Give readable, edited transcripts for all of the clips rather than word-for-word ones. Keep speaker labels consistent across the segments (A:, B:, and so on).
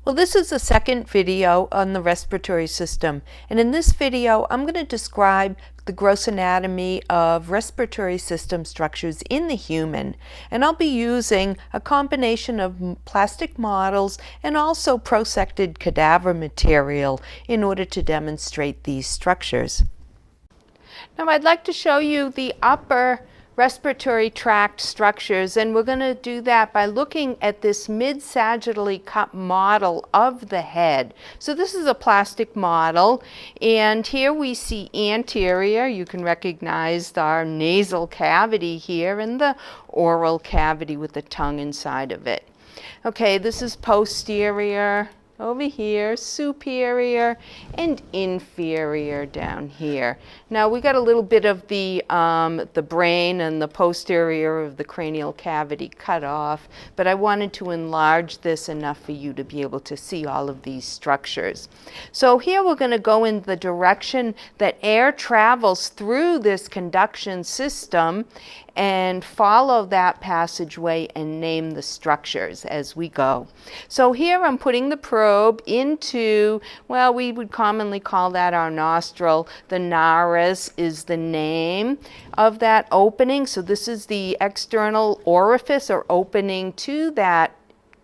A: Well, this is the second video on the respiratory system, and in this video I'm going to describe the gross anatomy of respiratory system structures in the human, and I'll be using a combination of plastic models and also prosected cadaver material in order to demonstrate these structures. Now I'd like to show you the upper respiratory tract structures, and we're going to do that by looking at this mid-sagittally cut model of the head. So this is a plastic model, and here we see anterior. You can recognize our nasal cavity here and the oral cavity with the tongue inside of it. Okay, this is posterior over here, superior, and inferior down here. Now we got a little bit of the brain and the posterior of the cranial cavity cut off, but I wanted to enlarge this enough for you to be able to see all of these structures. So here we're going to go in the direction that air travels through this conduction system and follow that passageway and name the structures as we go. So here I'm putting the probe into, well, we would commonly call that our nostril. The nares is the name of that opening. So this is the external orifice or opening to that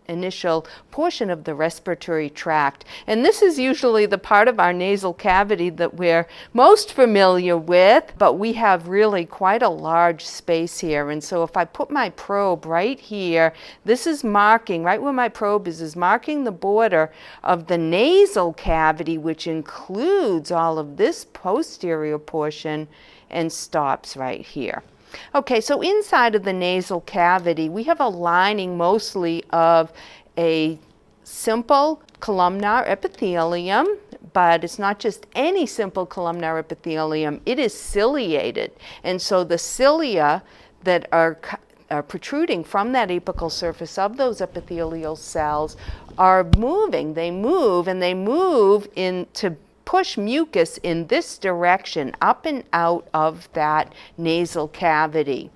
A: initial portion of the respiratory tract. And this is usually the part of our nasal cavity that we're most familiar with, but we have really quite a large space here. And so if I put my probe right here, this is marking, right where my probe is marking the border of the nasal cavity, which includes all of this posterior portion and stops right here. Okay, so inside of the nasal cavity, we have a lining mostly of a simple columnar epithelium, but it's not just any simple columnar epithelium, it is ciliated. And so the cilia that are protruding from that apical surface of those epithelial cells are moving. They move, and they move into push mucus in this direction, up and out of that nasal cavity.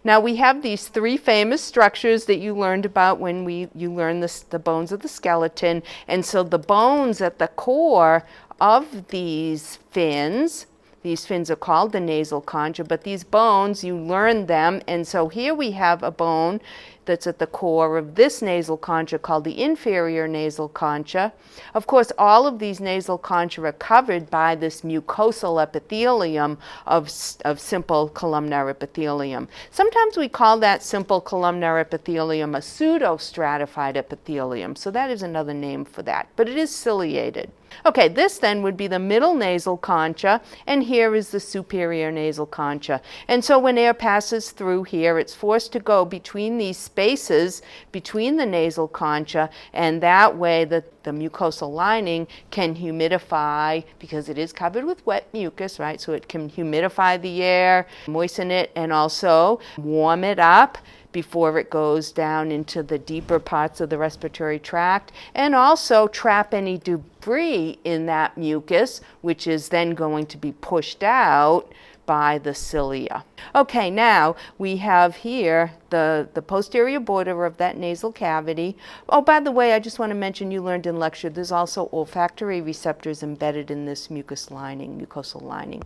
A: Now we have these three famous structures that you learned about when you learned the bones of the skeleton. And so the bones at the core of these fins are called the nasal concha, but these bones, you learned them. And so here we have a bone that's at the core of this nasal concha called the inferior nasal concha. Of course, all of these nasal concha are covered by this mucosal epithelium of simple columnar epithelium. Sometimes we call that simple columnar epithelium a pseudostratified epithelium, so that is another name for that, but it is ciliated. Okay, this then would be the middle nasal concha, and here is the superior nasal concha. And so when air passes through here, it's forced to go between these spaces between the nasal concha, and that way the mucosal lining can humidify, because it is covered with wet mucus, right? So it can humidify the air, moisten it, and also warm it up before it goes down into the deeper parts of the respiratory tract, and also trap any debris in that mucus, which is then going to be pushed out by the cilia. Okay, now we have here the posterior border of that nasal cavity. Oh, by the way, I just want to mention, you learned in lecture, there's also olfactory receptors embedded in this mucosal lining.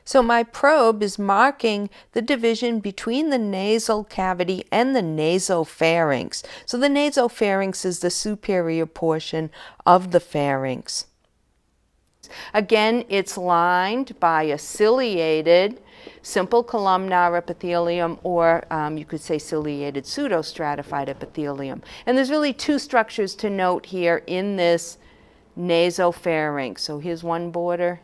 A: So my probe is marking the division between the nasal cavity and the nasopharynx. So the nasopharynx is the superior portion of the pharynx. Again, it's lined by a ciliated simple columnar epithelium, or you could say ciliated pseudostratified epithelium. And there's really two structures to note here in this nasopharynx. So here's one border,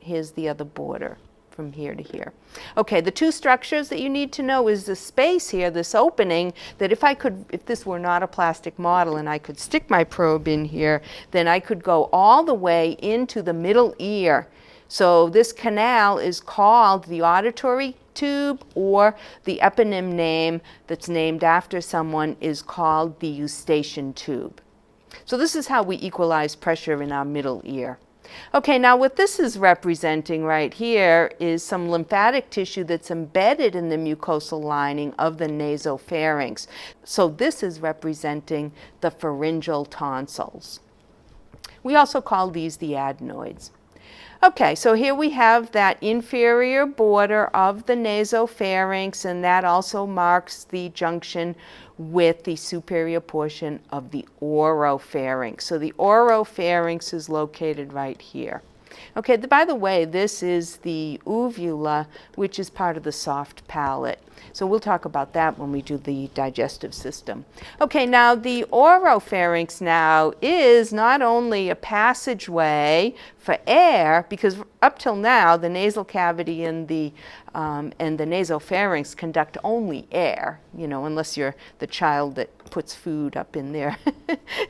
A: here's the other border from here to here. Okay, the two structures that you need to know is the space here, this opening, that if this were not a plastic model and I could stick my probe in here, then I could go all the way into the middle ear. So this canal is called the auditory tube, or the eponym name that's named after someone is called the eustachian tube. So this is how we equalize pressure in our middle ear. Okay, now what this is representing right here is some lymphatic tissue that's embedded in the mucosal lining of the nasopharynx. So this is representing the pharyngeal tonsils. We also call these the adenoids. Okay, so here we have that inferior border of the nasopharynx, and that also marks the junction with the superior portion of the oropharynx. So the oropharynx is located right here. Okay, by the way, this is the uvula, which is part of the soft palate. So we'll talk about that when we do the digestive system. Okay, now the oropharynx now is not only a passageway for air, because up till now the nasal cavity and the nasopharynx conduct only air, unless you're the child that puts food up in there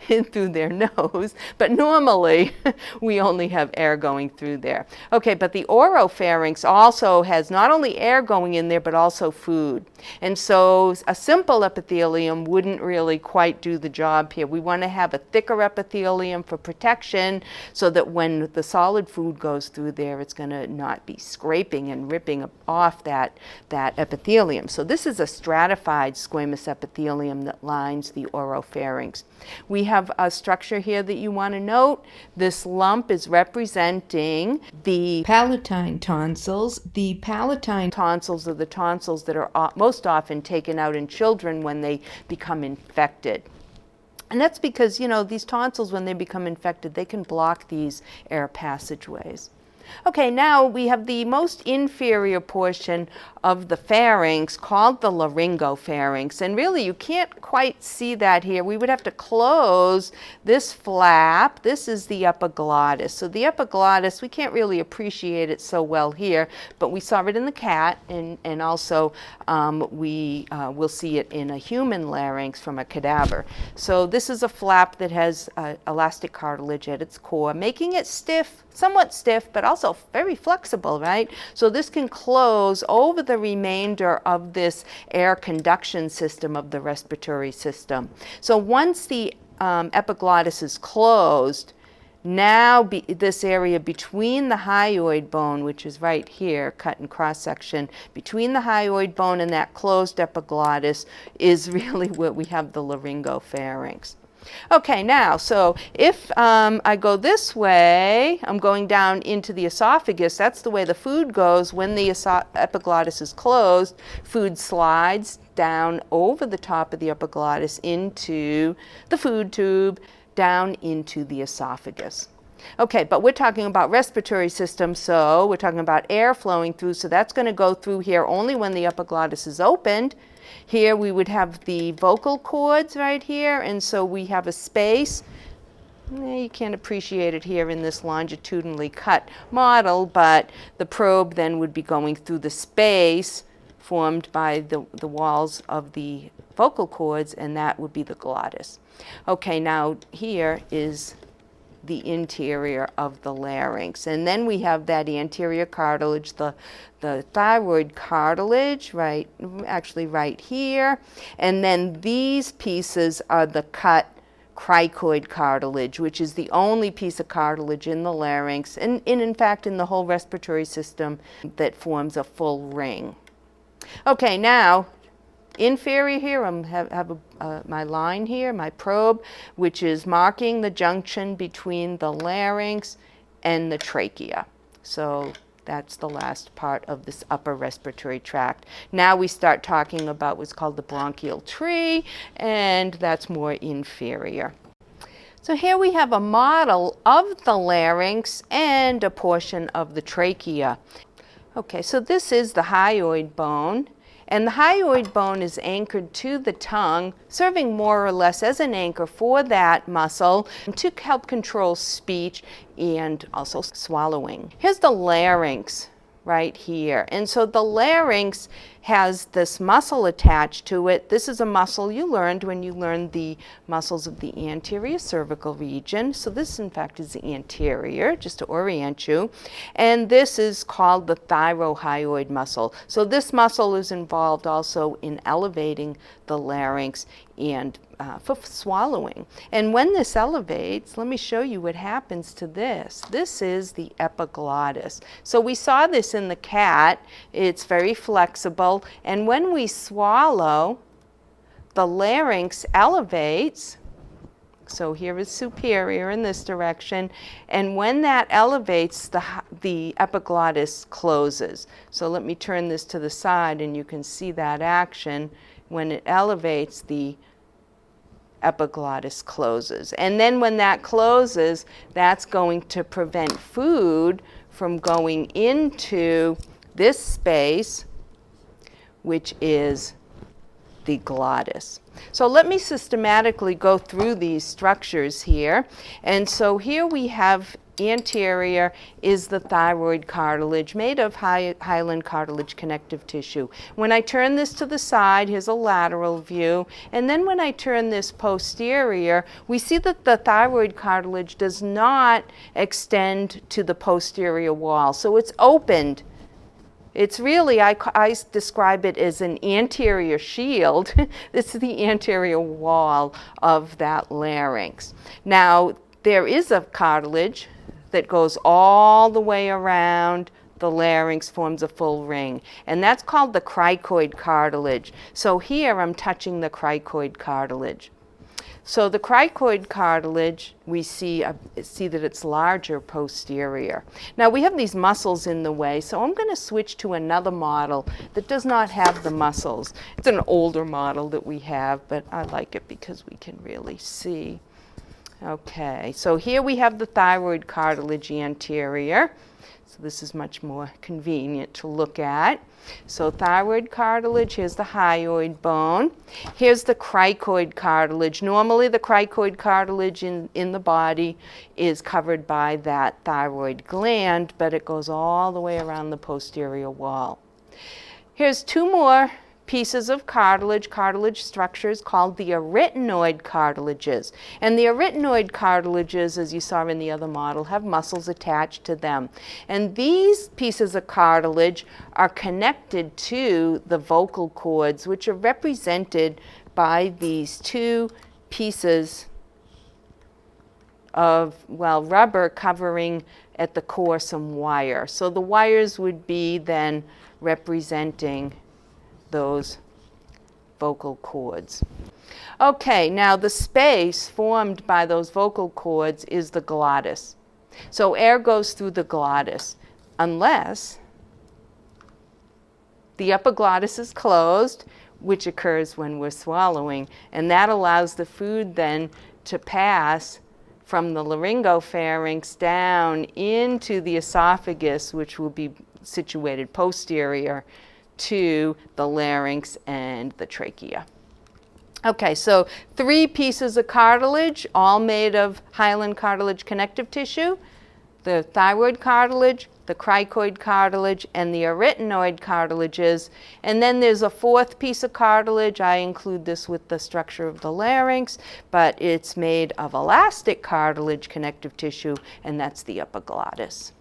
A: in through their nose, but normally we only have air going through there. Okay, but the oropharynx also has not only air going in there but also food, and so a simple epithelium wouldn't really quite do the job here. We want to have a thicker epithelium for protection so that when the solid food goes through there, it's going to not be scraping and ripping off that epithelium. So this is a stratified squamous epithelium that lines the oropharynx. We have a structure here that you want to note. This lump is representing the palatine tonsils. The palatine tonsils are the tonsils that are most often taken out in children when they become infected. And that's because, these tonsils, when they become infected, they can block these air passageways. Okay, now we have the most inferior portion of the pharynx called the laryngopharynx, and really you can't quite see that here. We would have to close this flap. This is the epiglottis. So the epiglottis, we can't really appreciate it so well here, but we saw it in the cat, and also we will see it in a human larynx from a cadaver. So this is a flap that has elastic cartilage at its core, making it stiff, somewhat stiff, but also very flexible, right? So this can close over the remainder of this air conduction system of the respiratory system. So once the epiglottis is closed, now this area between the hyoid bone, which is right here, cut in cross section, between the hyoid bone and that closed epiglottis is really where we have the laryngopharynx. Okay, now, so if I go this way, I'm going down into the esophagus. That's the way the food goes. When the epiglottis is closed, food slides down over the top of the epiglottis into the food tube, down into the esophagus. Okay, but we're talking about respiratory system, so we're talking about air flowing through, so that's going to go through here only when the epiglottis is opened. Here we would have the vocal cords right here, and so we have a space. You can't appreciate it here in this longitudinally cut model, but the probe then would be going through the space formed by the walls of the vocal cords, and that would be the glottis. Okay, now here is the interior of the larynx, and then we have that anterior cartilage, the thyroid cartilage, right here, and then these pieces are the cut cricoid cartilage, which is the only piece of cartilage in the larynx, and in fact in the whole respiratory system, that forms a full ring. Okay, now inferior here, I have my line here, my probe, which is marking the junction between the larynx and the trachea. So that's the last part of this upper respiratory tract. Now we start talking about what's called the bronchial tree, and that's more inferior. So here we have a model of the larynx and a portion of the trachea. Okay, so this is the hyoid bone. And the hyoid bone is anchored to the tongue, serving more or less as an anchor for that muscle to help control speech and also swallowing. Here's the larynx right here. And so the larynx has this muscle attached to it. This is a muscle you learned when you learned the muscles of the anterior cervical region. So this, in fact, is the anterior, just to orient you. And this is called the thyrohyoid muscle. So this muscle is involved also in elevating the larynx and for swallowing. And when this elevates, let me show you what happens to this. This is the epiglottis. So we saw this in the cat. It's very flexible. And when we swallow, the larynx elevates. So here is superior in this direction. And when that elevates, the epiglottis closes. So let me turn this to the side and you can see that action. When it elevates, the epiglottis closes. And then when that closes, that's going to prevent food from going into this space, which is the glottis. So let me systematically go through these structures here. And so here we have anterior is the thyroid cartilage made of hyaline cartilage connective tissue. When I turn this to the side, here's a lateral view. And then when I turn this posterior, we see that the thyroid cartilage does not extend to the posterior wall. So it's opened. It's really, I describe it as an anterior shield. This is the anterior wall of that larynx. Now, there is a cartilage that goes all the way around the larynx, forms a full ring. And that's called the cricoid cartilage. So here I'm touching the cricoid cartilage. So the cricoid cartilage, we see that it's larger posterior. Now we have these muscles in the way, so I'm going to switch to another model that does not have the muscles. It's an older model that we have, but I like it because we can really see. Okay, so here we have the thyroid cartilage anterior. So this is much more convenient to look at. So thyroid cartilage, here's the hyoid bone. Here's the cricoid cartilage. Normally the cricoid cartilage in the body is covered by that thyroid gland, but it goes all the way around the posterior wall. Here's two more pieces of cartilage structures called the arytenoid cartilages. And the arytenoid cartilages, as you saw in the other model, have muscles attached to them. And these pieces of cartilage are connected to the vocal cords, which are represented by these two pieces of, well, rubber covering at the core some wire. So the wires would be then representing those vocal cords. Okay, now the space formed by those vocal cords is the glottis. So air goes through the glottis unless the epiglottis is closed, which occurs when we're swallowing, and that allows the food then to pass from the laryngopharynx down into the esophagus, which will be situated posterior to the larynx and the trachea. Okay, so three pieces of cartilage, all made of hyaline cartilage connective tissue: the thyroid cartilage, the cricoid cartilage, and the arytenoid cartilages. And then there's a fourth piece of cartilage. I include this with the structure of the larynx, but it's made of elastic cartilage connective tissue, and that's the epiglottis.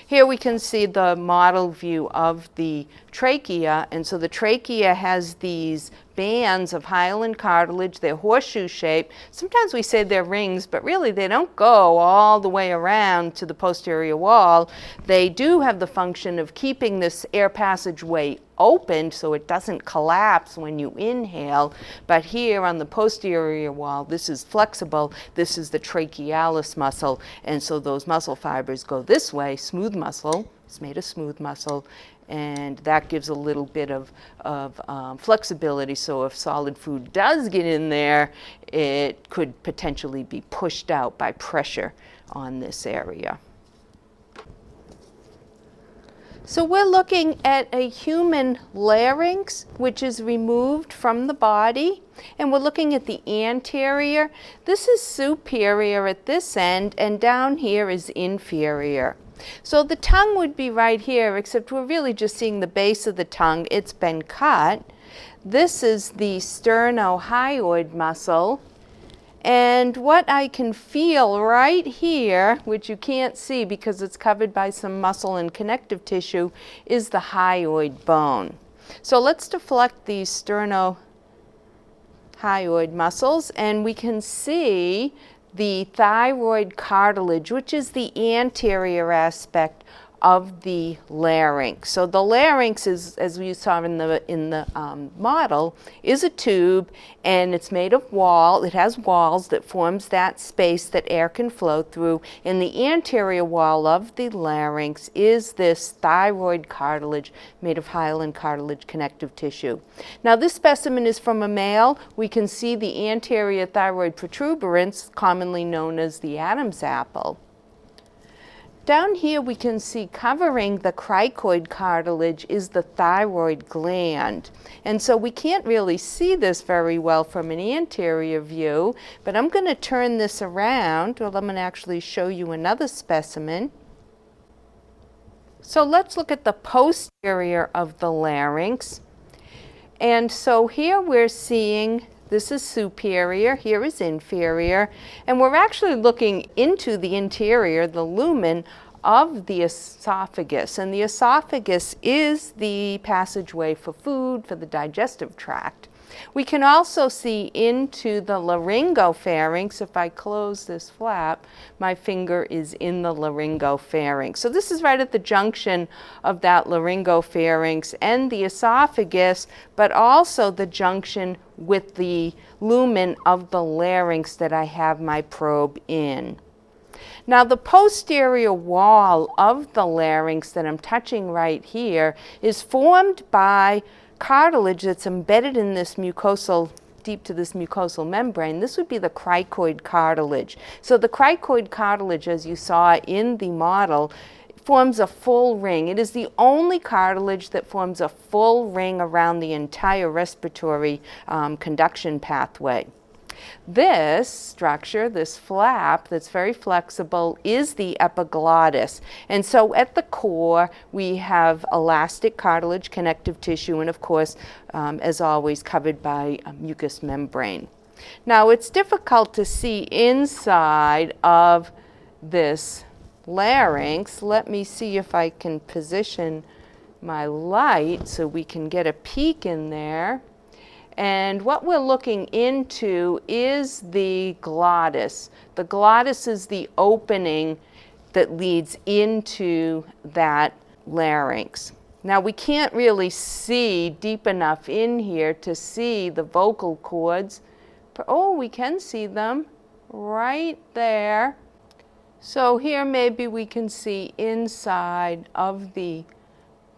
A: Here we can see the model view of the trachea, and so the trachea has these bands of hyaline cartilage. They're horseshoe shaped. Sometimes we say they're rings, but really they don't go all the way around to the posterior wall. They do have the function of keeping this air passageway open so it doesn't collapse when you inhale. But here on the posterior wall, this is flexible. This is the trachealis muscle, and so those muscle fibers go this way. Smooth muscle, it's made of smooth muscle, and that gives a little bit of flexibility, so if solid food does get in there, it could potentially be pushed out by pressure on this area. So we're looking at a human larynx, which is removed from the body, and we're looking at the anterior. This is superior at this end, and down here is inferior. So the tongue would be right here, except we're really just seeing the base of the tongue. It's been cut. This is the sternohyoid muscle. And what I can feel right here, which you can't see because it's covered by some muscle and connective tissue, is the hyoid bone. So let's deflect these sternohyoid muscles, and we can see the thyroid cartilage, which is the anterior aspect of the larynx. So the larynx is, as we saw in the model, is a tube, and it's made of wall. It has walls that forms that space that air can flow through. And the anterior wall of the larynx is this thyroid cartilage made of hyaline cartilage connective tissue. Now this specimen is from a male. We can see the anterior thyroid protuberance, commonly known as the Adam's apple. Down here we can see covering the cricoid cartilage is the thyroid gland. And so we can't really see this very well from an anterior view, but I'm going to turn this around. Well, I'm going to actually show you another specimen. So let's look at the posterior of the larynx. And so here we're seeing, this is superior, here is inferior, and we're actually looking into the interior, the lumen of the esophagus. And the esophagus is the passageway for food, for the digestive tract. We can also see into the laryngopharynx. If I close this flap, my finger is in the laryngopharynx. So this is right at the junction of that laryngopharynx and the esophagus, but also the junction with the lumen of the larynx that I have my probe in. Now the posterior wall of the larynx that I'm touching right here is formed by cartilage that's embedded in this mucosal, deep to this mucosal membrane. This would be the cricoid cartilage. So the cricoid cartilage, as you saw in the model, forms a full ring. It is the only cartilage that forms a full ring around the entire respiratory conduction pathway. This structure, this flap that's very flexible, is the epiglottis. And so at the core, we have elastic cartilage connective tissue, and of course, as always, covered by a mucous membrane. Now, it's difficult to see inside of this larynx. Let me see if I can position my light so we can get a peek in there. And what we're looking into is the glottis. The glottis is the opening that leads into that larynx. Now we can't really see deep enough in here to see the vocal cords. Oh, we can see them right there. So here maybe we can see inside of the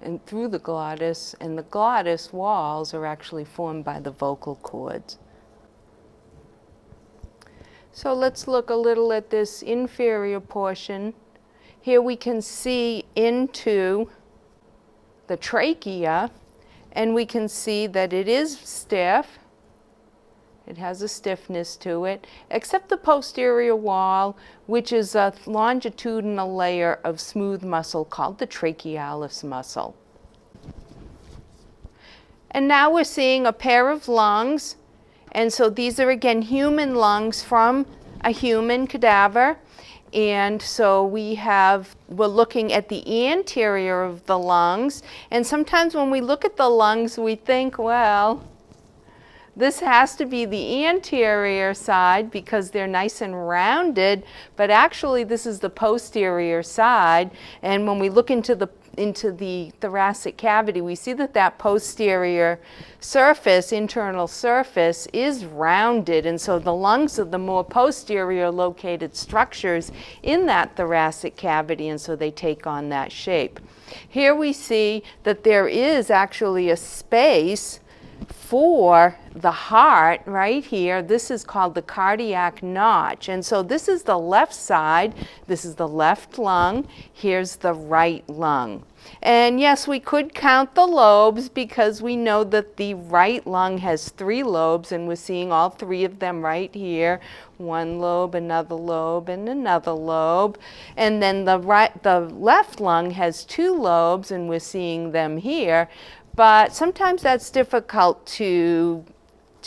A: and through the glottis, and the glottis walls are actually formed by the vocal cords. So let's look a little at this inferior portion. Here we can see into the trachea, and we can see that it is stiff. It has a stiffness to it, except the posterior wall, which is a longitudinal layer of smooth muscle called the trachealis muscle. And now we're seeing a pair of lungs. And so these are, again, human lungs from a human cadaver. And so we're looking at the anterior of the lungs. And sometimes when we look at the lungs, we think, well, this has to be the anterior side because they're nice and rounded, but actually this is the posterior side. And when we look into the thoracic cavity, we see that that posterior surface, internal surface, is rounded. And so the lungs are the more posterior located structures in that thoracic cavity, and so they take on that shape. Here we see that there is actually a space for the heart right here, this is called the cardiac notch. And so this is the left side, this is the left lung, here's the right lung. And yes, we could count the lobes because we know that the right lung has 3 lobes, and we're seeing all 3 of them right here. One lobe, another lobe, and another lobe. And then the left lung has 2 lobes, and we're seeing them here. But sometimes that's difficult to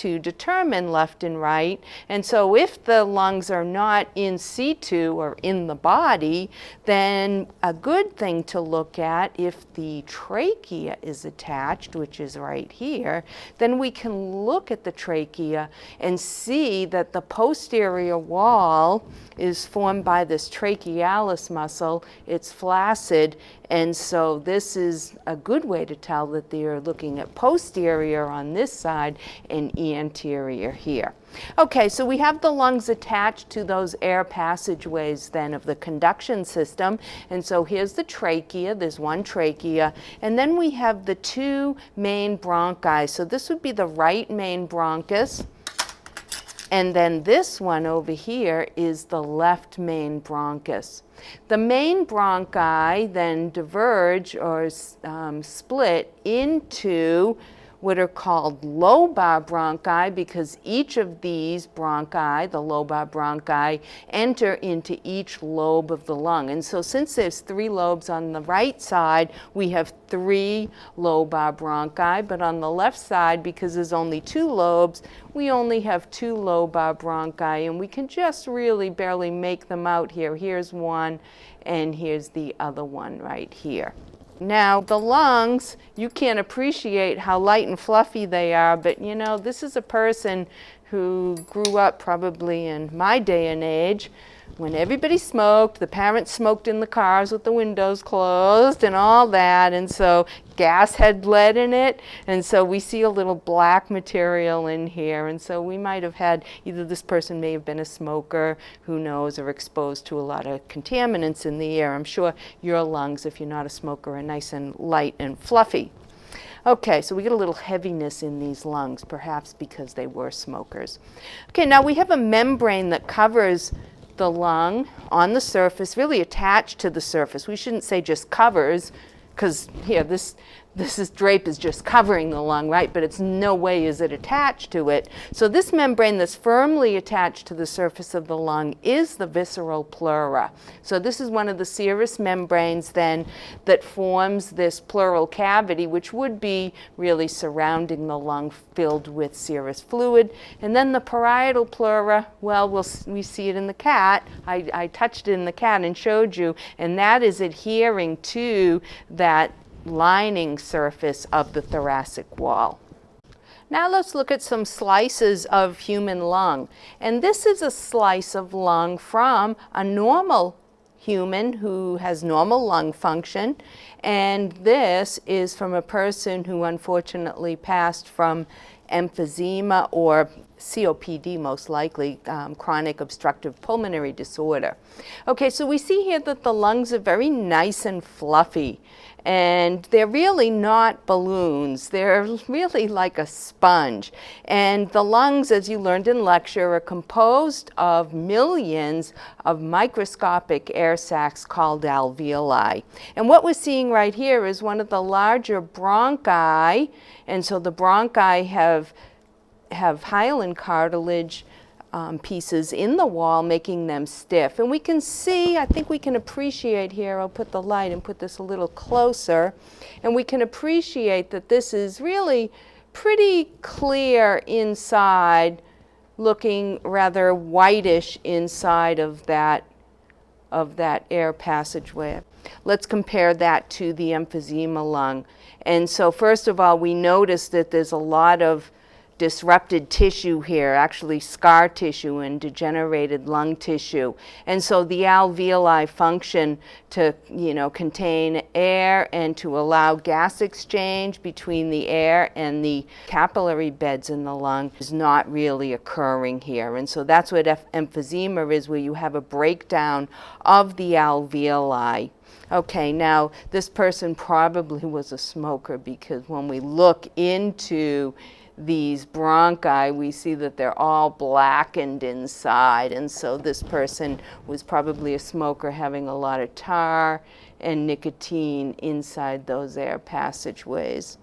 A: determine left and right. And so if the lungs are not in situ or in the body, then a good thing to look at, if the trachea is attached, which is right here, then we can look at the trachea and see that the posterior wall is formed by this trachealis muscle. It's flaccid, and so this is a good way to tell that they're looking at posterior on this side and anterior here. Okay, so we have the lungs attached to those air passageways then of the conduction system. And so here's the trachea, there's one trachea, and then we have the 2 main bronchi. So this would be the right main bronchus, and then this one over here is the left main bronchus. The main bronchi then diverge or split into what are called lobar bronchi, because each of these bronchi, the lobar bronchi, enter into each lobe of the lung. And so since there's 3 lobes on the right side, we have 3 lobar bronchi, but on the left side, because there's only 2 lobes, we only have 2 lobar bronchi, and we can just really barely make them out here. Here's one, and here's the other one right here. Now, the lungs, you can't appreciate how light and fluffy they are, but you know, this is a person who grew up probably in my day and age when everybody smoked. The parents smoked in the cars with the windows closed and all that, and so gas had lead in it, and so we see a little black material in here, and so we might have had, either this person may have been a smoker, who knows, or exposed to a lot of contaminants in the air. I'm sure your lungs, if you're not a smoker, are nice and light and fluffy. Okay, so we get a little heaviness in these lungs, perhaps because they were smokers. Okay, now we have a membrane that covers the lung on the surface, really attached to the surface. We shouldn't say just covers, because here this drape is just covering the lung, right? But it's no way is it attached to it. So this membrane that's firmly attached to the surface of the lung is the visceral pleura. So this is one of the serous membranes then that forms this pleural cavity, which would be really surrounding the lung, filled with serous fluid. And then the parietal pleura, well, we see it in the cat. I touched it in the cat and showed you, and that is adhering to that lining surface of the thoracic wall. Now let's look at some slices of human lung. And this is a slice of lung from a normal human who has normal lung function, and this is from a person who unfortunately passed from emphysema or COPD, most likely, chronic obstructive pulmonary disorder. Okay, so we see here that the lungs are very nice and fluffy, and they're really not balloons. They're really like a sponge. And the lungs, as you learned in lecture, are composed of millions of microscopic air sacs called alveoli. And what we're seeing right here is one of the larger bronchi, and so the bronchi have hyaline cartilage pieces in the wall, making them stiff. And we can see, I think we can appreciate here, I'll put the light and put this a little closer, and we can appreciate that this is really pretty clear inside, looking rather whitish inside of that air passageway. Let's compare that to the emphysema lung. And so first of all, we notice that there's a lot of disrupted tissue here, actually scar tissue and degenerated lung tissue. And so the alveoli function to, contain air and to allow gas exchange between the air and the capillary beds in the lung is not really occurring here. And so that's what emphysema is, where you have a breakdown of the alveoli. Okay, now this person probably was a smoker, because when we look into these bronchi, we see that they're all blackened inside, and so this person was probably a smoker, having a lot of tar and nicotine inside those air passageways.